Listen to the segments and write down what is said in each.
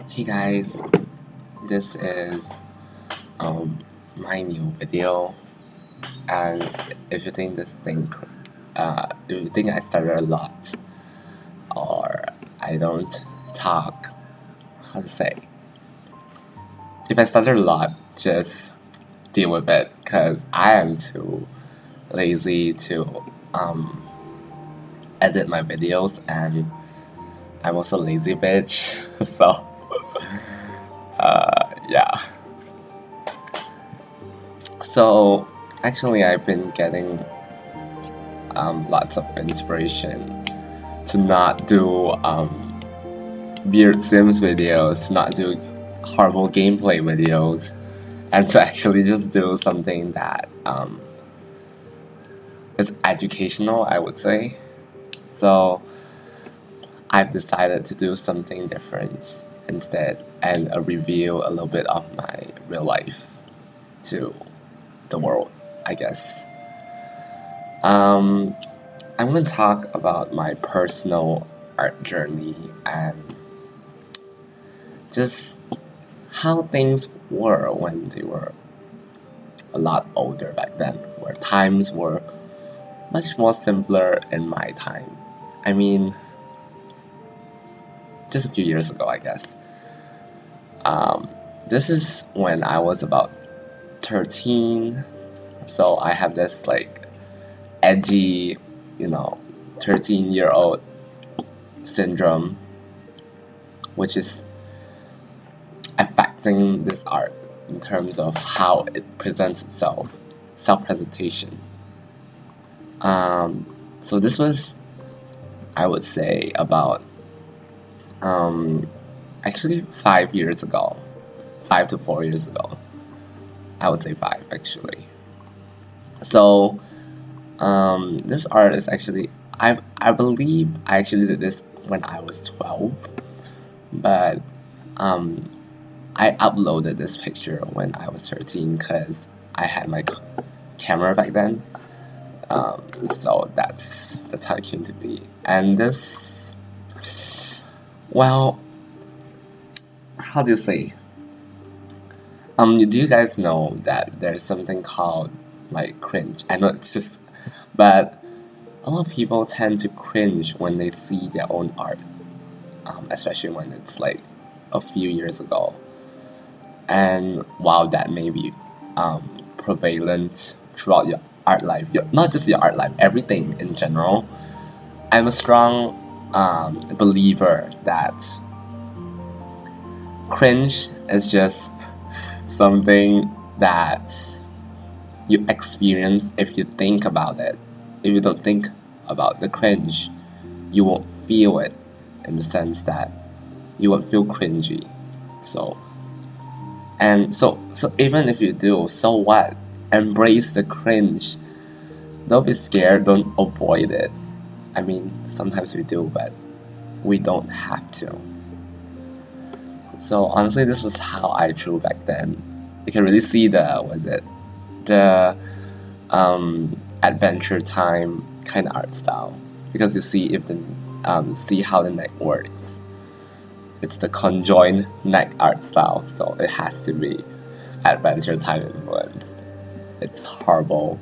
Hey guys, this is um my new video, and if you think if you think I stutter a lot or I don't talk, how to say, if I stutter a lot, just deal with it, cause I am too lazy to edit my videos, and I'm also a lazy bitch, so yeah. So actually, I've been getting lots of inspiration to not do weird Sims videos, to not do horrible gameplay videos, and to actually just do something that is educational, I would say. So I've decided to do something different instead and reveal a little bit of my real life to the world, I guess. Um, I'm going to talk about my personal art journey and just how things were when they were a lot older back then, where times were much more simpler in my time. I mean, just a few years ago, I guess. Um, this is when I was about 13, so I have this like edgy, 13-year-old syndrome, which is affecting this art in terms of how it presents itself, self-presentation. So this was, I would say, about actually 5 years ago, 5 to 4 years ago. I would say five actually. So this art is actually, I believe I actually did this when I was 12, but um, I uploaded this picture when I was 13 because I had my camera back then. So that's how it came to be. And this, well, how do you say? Do you guys know that there's something called like cringe? I know it's just, but a lot of people tend to cringe when they see their own art, especially when it's like a few years ago. And while that may be prevalent throughout your art life, not just your art life, everything in general, I'm a strong believer that cringe is just something that you experience if you think about it. If you don't think about the cringe, you won't feel it, in the sense that you won't feel cringy. So so even if you do, so what? Embrace the cringe. Don't be scared, don't avoid it. I mean, sometimes we do, but we don't have to. So honestly, this was how I drew back then. You can really see the Adventure Time kind of art style, because you see how the neck works. It's the conjoined neck art style, so it has to be Adventure Time influenced. It's horrible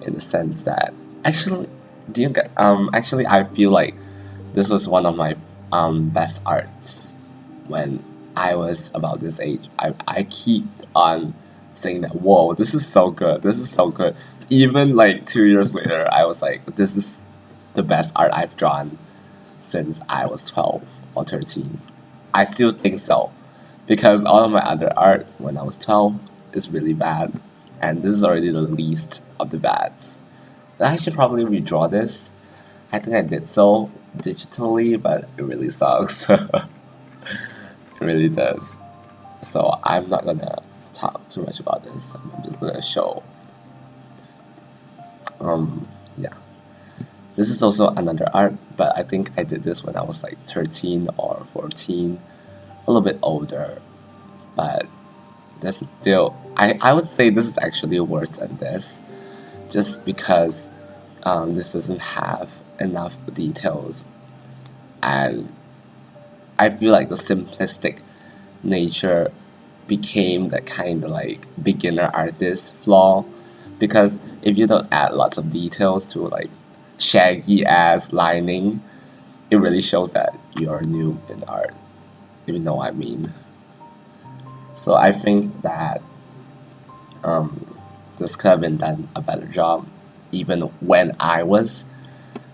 in the sense that actually, do you get actually I feel like this was one of my best arts when I was about this age. I keep on saying that, whoa, this is so good, this is so good. Even like 2 years later, I was like, this is the best art I've drawn since I was 12 or 13. I still think so, because all of my other art when I was 12 is really bad, and this is already the least of the bads. I should probably redraw this. I think I did so digitally, but it really sucks. It really does. So I'm not gonna talk too much about this. I'm just gonna show. Yeah. This is also another art, but I think I did this when I was like 13 or 14, a little bit older. But this is still, I would say this is actually worse than this, just because this doesn't have enough details, and I feel like the simplistic nature became the kind of like beginner artist flaw, because if you don't add lots of details to like shaggy ass lining, it really shows that you're new in art, if you know what I mean. So I think that this could have been done a better job even when I was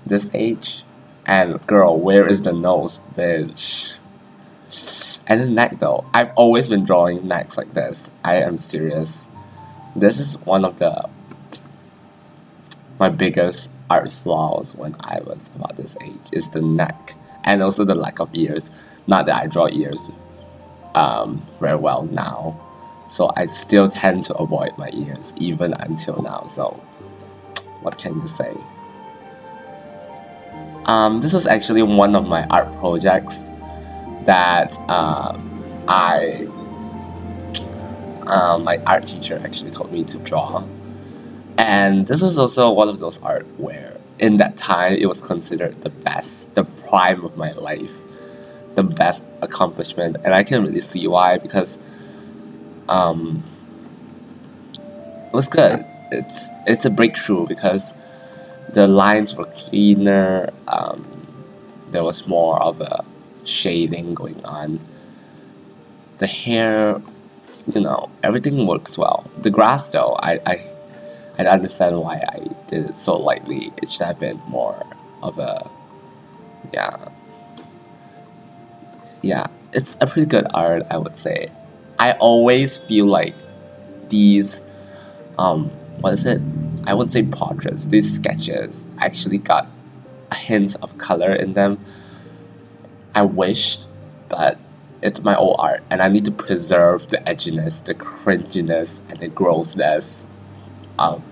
this age. And girl, where is the nose, bitch? And the neck though, I've always been drawing necks like this. I am serious. This is one of my biggest art flaws when I was about this age, is the neck, and also the lack of ears. Not that I draw ears very well now, so I still tend to avoid my ears even until now. So what can you say? This was actually one of my art projects that my art teacher actually told me to draw. And this was also one of those art where in that time it was considered the best, the prime of my life, the best accomplishment. And I can really see why, because it was good. It's a breakthrough because the lines were cleaner, there was more of a shading going on. The hair, everything works well. The grass though, I understand why I did it so lightly. It should have been more of a, yeah, it's a pretty good art, I would say. I always feel like these, what is it? I wouldn't say portraits, these sketches actually got a hint of color in them. I wished, but it's my old art, and I need to preserve the edginess, the cringiness, and the grossness of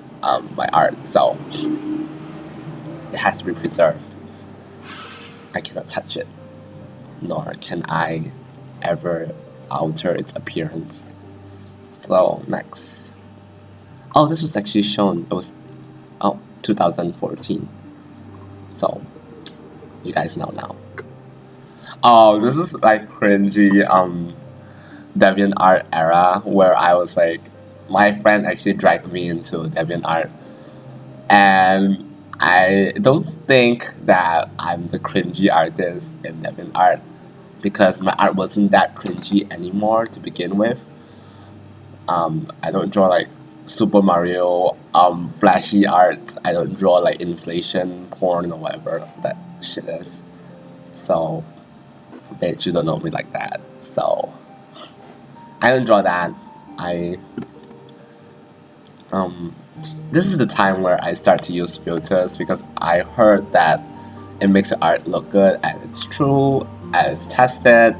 my art, so it has to be preserved. I cannot touch it, nor can I ever alter its appearance. So next. Oh, this was actually shown, it was 2014, so you guys know now. Oh, this is like cringy DeviantArt era, where I was like, my friend actually dragged me into DeviantArt, and I don't think that I'm the cringy artist in DeviantArt, because my art wasn't that cringy anymore to begin with. I don't draw like Super Mario flashy art. I don't draw like inflation porn or whatever that shit is. So bitch, you don't know me like that. So I don't draw that. This is the time where I start to use filters, because I heard that it makes the art look good, and it's true, and it's tested,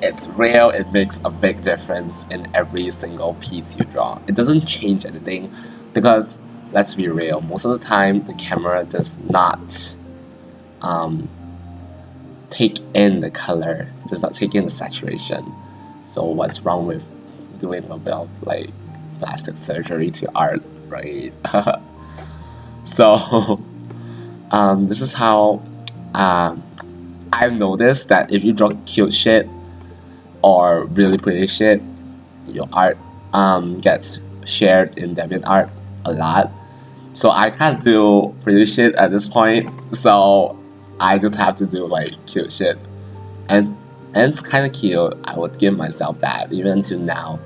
it's real, it makes a big difference in every single piece you draw. It doesn't change anything, because let's be real, most of the time the camera does not take in the color, does not take in the saturation. So what's wrong with doing a bit of like plastic surgery to art, right? So this is how I've noticed that if you draw cute shit or really pretty shit, your art gets shared in DeviantArt a lot. So I can't do pretty shit at this point, so I just have to do like cute shit, and it's kind of cute. I would give myself that even until now.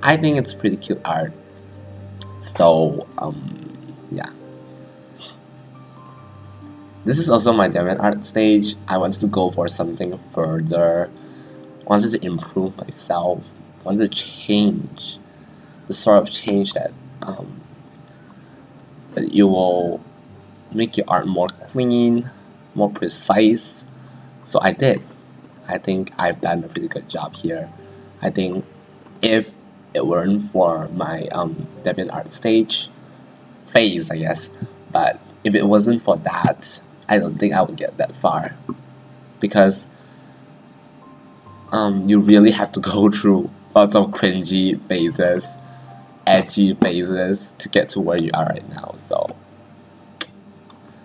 I think it's pretty cute art. So yeah. This is also my DeviantArt stage. I wanted to go for something further. Wanted to improve myself. Wanted to change the sort of change that that you will make your art more clean, more precise. So I did. I think I've done a pretty good job here. I think if it weren't for my DeviantArt stage phase, I guess, but if it wasn't for that, I don't think I would get that far, because you really have to go through lots of cringy phases, edgy phases to get to where you are right now. So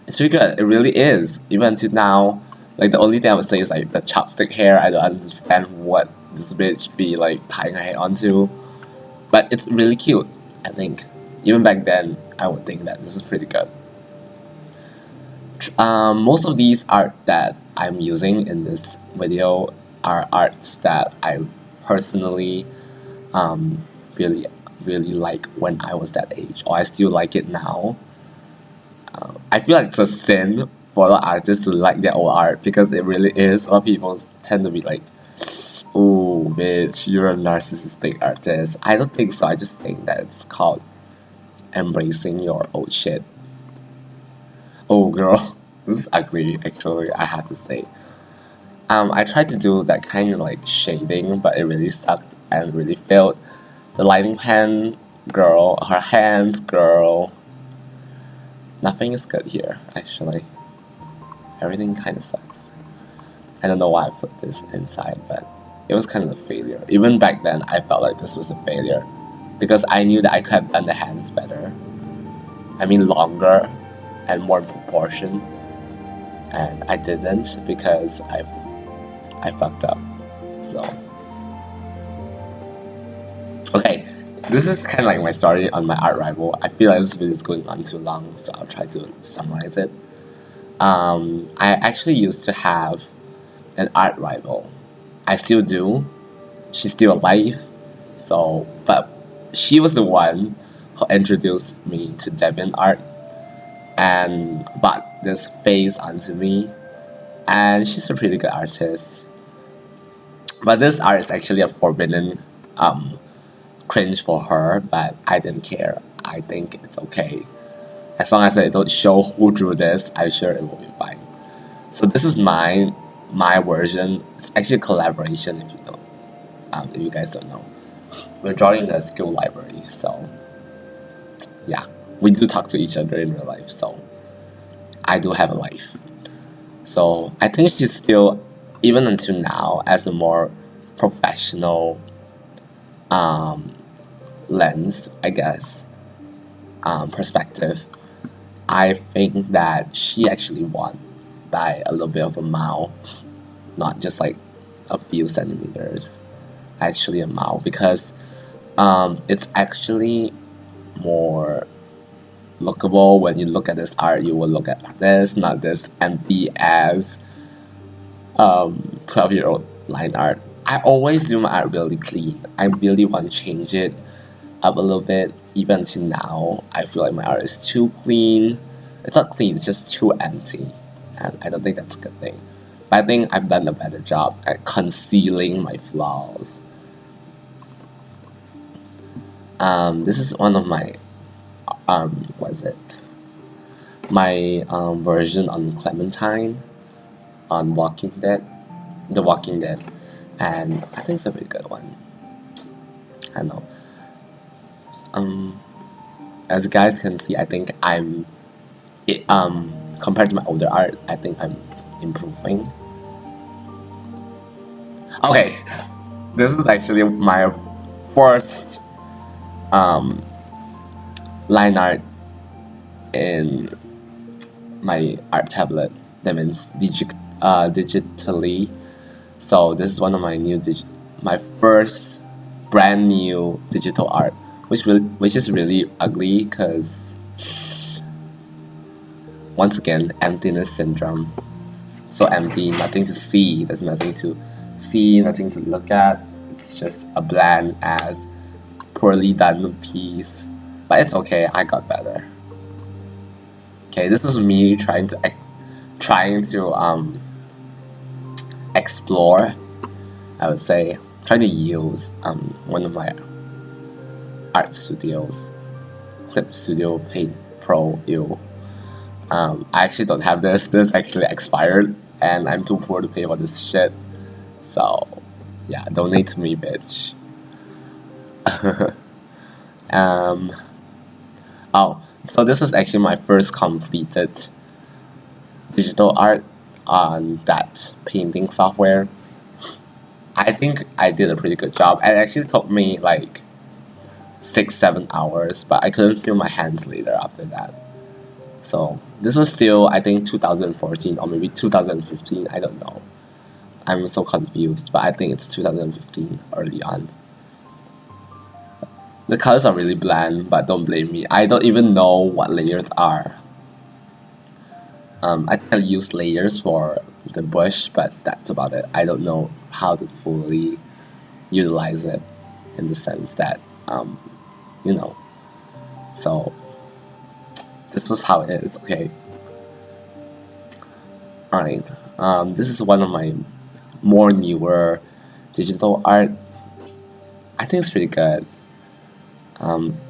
it's pretty good. It really is. Even until now, Like the only thing I would say is like the chopstick hair. I don't understand what this bitch be like tying her hair onto, but it's really cute. I think even back then I would think that this is pretty good. Most of these art that I'm using in this video are arts that I personally um, really like when I was that age, or I still like it now. I feel like it's a sin for a lot of artists to like their old art because it really is. A lot of people tend to be like, "Oh, bitch, you're a narcissistic artist." I don't think so. I just think that it's called embracing your old shit. Oh, girl, this is ugly. Actually, I have to say. I tried to do that kind of like shading, but it really sucked and really failed. The lighting pen, girl, her hands, girl. Nothing is good here, actually. Everything kind of sucks. I don't know why I put this inside, but it was kind of a failure. Even back then, I felt like this was a failure because I knew that I could have done the hands better. I mean, longer and more in proportion, and I didn't because I fucked up. So, okay, this is kind of like my story on my art rival. I feel like this video is going on too long, so I'll try to summarize it. I actually used to have an art rival. I still do. She's still alive. So, but she was the one who introduced me to DeviantArt and brought this phase onto me. And she's a pretty good artist. But this art is actually a forbidden cringe for her, but I didn't care. I think it's okay. As long as they don't show who drew this, I'm sure it will be fine. So this is my version. It's actually a collaboration if you don't, if you guys don't know. We're drawing the school library, so yeah, we do talk to each other in real life. So I do have a life. So I think she's still, even until now, as a more professional lens, I guess, perspective. I think that she actually won by a little bit of a mile, not just like a few centimeters, actually a mile, because it's actually more lookable. When you look at this art, you will look at this, not this empty ass 12-year-old line art. I always do my art really clean. I really want to change it up a little bit. Even until now, I feel like my art is too clean. It's not clean, it's just too empty. And I don't think that's a good thing. But I think I've done a better job at concealing my flaws. This is one of my, what is it? My version on Clementine, on Walking Dead, The Walking Dead. And I think it's a very good one. I don't know. As you guys can see, I think compared to my older art, I think I'm improving. Okay, this is actually my first line art in my art tablet. That means digitally. So this is one of my my first brand new digital art, which is really ugly because once again, emptiness syndrome. So empty, nothing to see. There's nothing to see, nothing to look at. It's just a bland ass, poorly done piece. But it's okay. I got better. Okay, this is me trying to explore. I would say trying to use one of my art studios, Clip Studio Paint Pro. I actually don't have this. This actually expired, and I'm too poor to pay for this shit. So, yeah, donate to me, bitch. Oh, so this is actually my first completed digital art on that painting software. I think I did a pretty good job. It actually took me like 6-7 hours, but I couldn't feel my hands later after that. So this was still, I think, 2014 or maybe 2015, I don't know. I'm so confused, but I think it's 2015 early on. The colors are really bland, but don't blame me. I don't even know what layers are. I can use layers for the bush, but that's about it. I don't know how to fully utilize it in the sense that, you know. So this was how it is, okay? Alright, this is one of my more newer digital art. I think it's pretty good.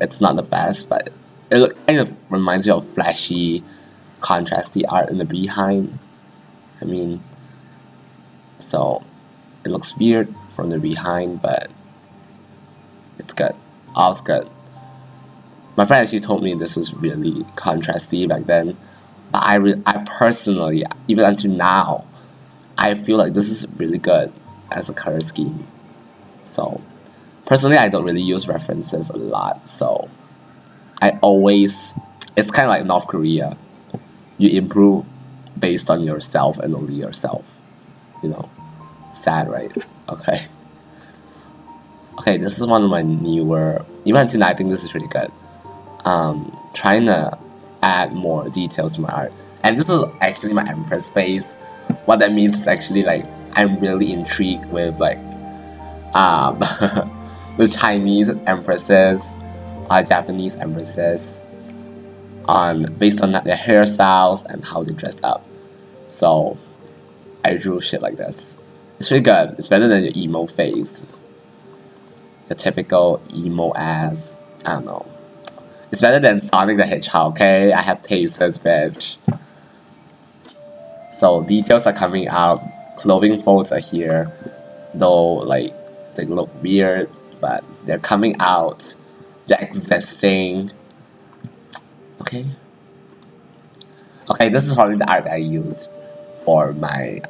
It's not the best, but it kind of reminds me of flashy, contrasty art in the behind. I mean, so it looks weird from the behind, but it's good. All's good. My friend actually told me this was really contrasty back then, but I personally, even until now, I feel like this is really good as a color scheme. So personally, I don't really use references a lot, so I always, it's kind of like North Korea. You improve based on yourself and only yourself. You know, sad, right? Okay. Okay, this is one of my newer, even until now, I think this is really good. Trying to add more details to my art. And this is actually my Empress face. What that means is actually like, I'm really intrigued with like, the Chinese empresses, Japanese empresses, based on their hairstyles and how they dressed up. So I drew shit like this. It's really good. It's better than your emo face. Your typical emo ass. I don't know. It's better than Sonic the Hedgehog, okay? I have tastes, bitch. So details are coming out. Clothing folds are here. Though like they look weird, but they're coming out. They're existing. Okay. Okay, this is probably the art I use for my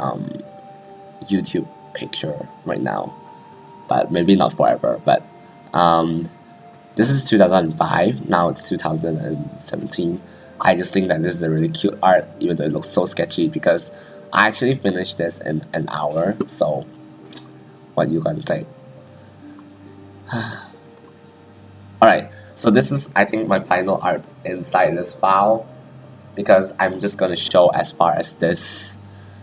YouTube picture right now, but maybe not forever. But this is 2005. Now it's 2017. I just think that this is a really cute art, even though it looks so sketchy, because I actually finished this in an hour. So, what you gonna say? Alright, so this is, I think, my final art inside this file, because I'm just gonna show as far as this.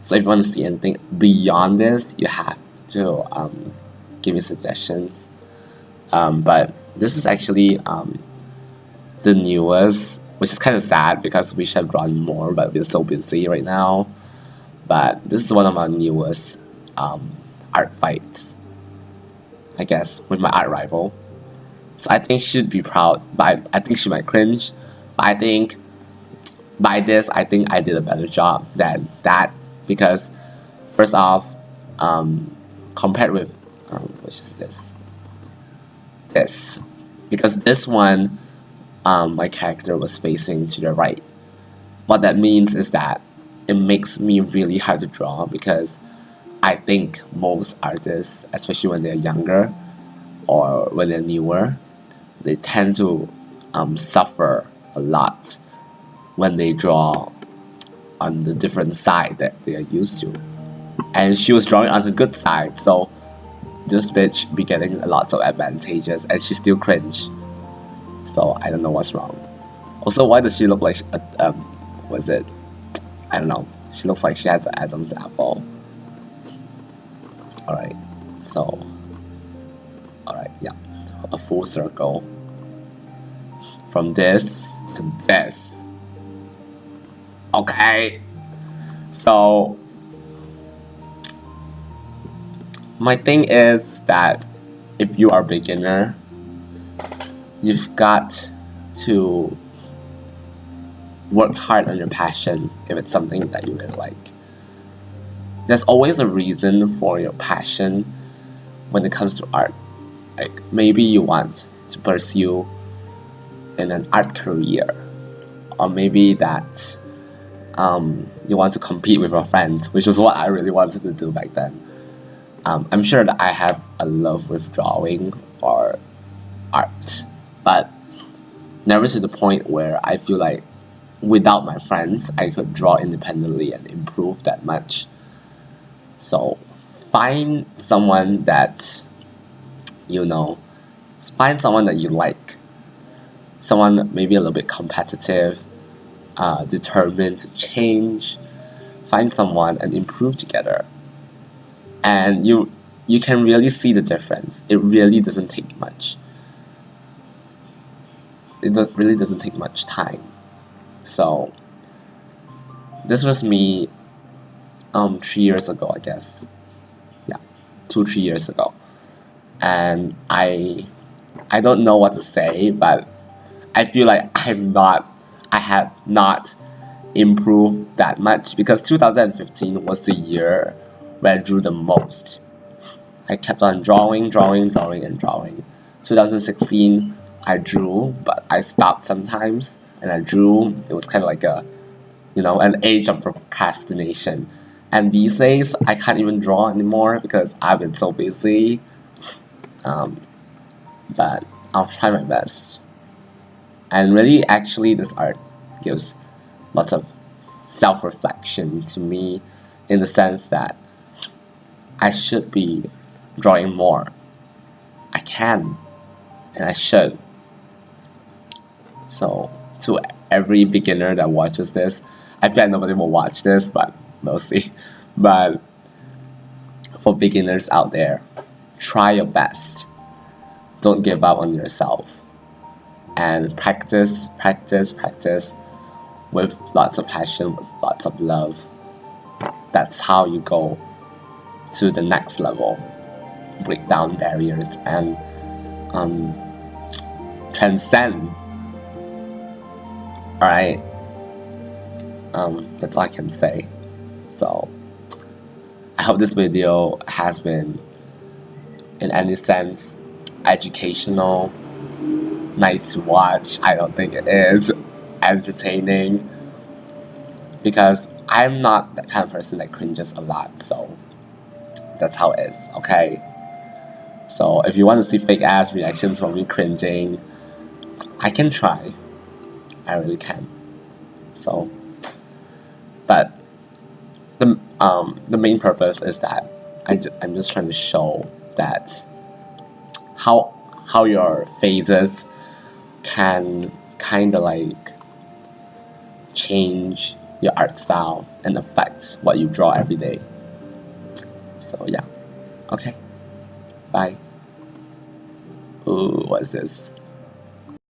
So if you want to see anything beyond this, you have to give me suggestions. But this is actually the newest, which is kind of sad because we should have drawn more, but we're so busy right now. But this is one of my newest art fights, I guess, with my art rival. So I think she should be proud, but I think she might cringe. But I think by this, I think I did a better job than that, because first off, compared with which is this, because this one, my character was facing to the right. What that means is that it makes me really hard to draw, because I think most artists, especially when they're younger or when they're newer, they tend to suffer a lot when they draw on the different side that they are used to. And she was drawing on the good side, so this bitch be getting lots of advantages, and she still cringe. So I don't know what's wrong. Also, why does she look like was it? I don't know. She looks like she has an Adam's apple. Alright, so alright, yeah, a full circle from this to this. Okay, so my thing is that if you are a beginner, you've got to work hard on your passion if it's something that you really like. There's always a reason for your passion when it comes to art. Like maybe you want to pursue in an art career, or maybe that you want to compete with your friends, which was what I really wanted to do back then. I'm sure that I have a love with drawing or art, but never to the point where I feel like without my friends, I could draw independently and improve that much. So find someone that you know, find someone that you like, someone maybe a little bit competitive, determined to change. Find someone and improve together, and you can really see the difference. It really doesn't take much. Really doesn't take much time. So this was me 3 years ago, I guess. Yeah, 3 years ago, and I don't know what to say, but I feel like I have not improved that much, because 2015 was the year where I drew the most. I kept on drawing and drawing. 2016 I drew, but I stopped sometimes, and I drew. It was kind of like an age of procrastination. And these days I can't even draw anymore because I've been so busy. But I'll try my best. And really, actually, this art gives lots of self-reflection to me, in the sense that I should be drawing more. I can, and I should. So to every beginner that watches this, I feel like nobody will watch this, but mostly. But for beginners out there, try your best. Don't give up on yourself. And practice with lots of passion, with lots of love. That's how you go to the next level. Break down barriers and transcend. Alright, that's all I can say. So I hope this video has been, in any sense, educational, nice to watch. I don't think it is entertaining, because I'm not that kind of person that cringes a lot, so that's how it is, okay? So if you want to see fake ass reactions from me cringing, I can try. I really can. So, but the main purpose is that I'm just trying to show that how your phases can kind of like change your art style and affect what you draw every day. So yeah, okay, bye. Ooh, what is this?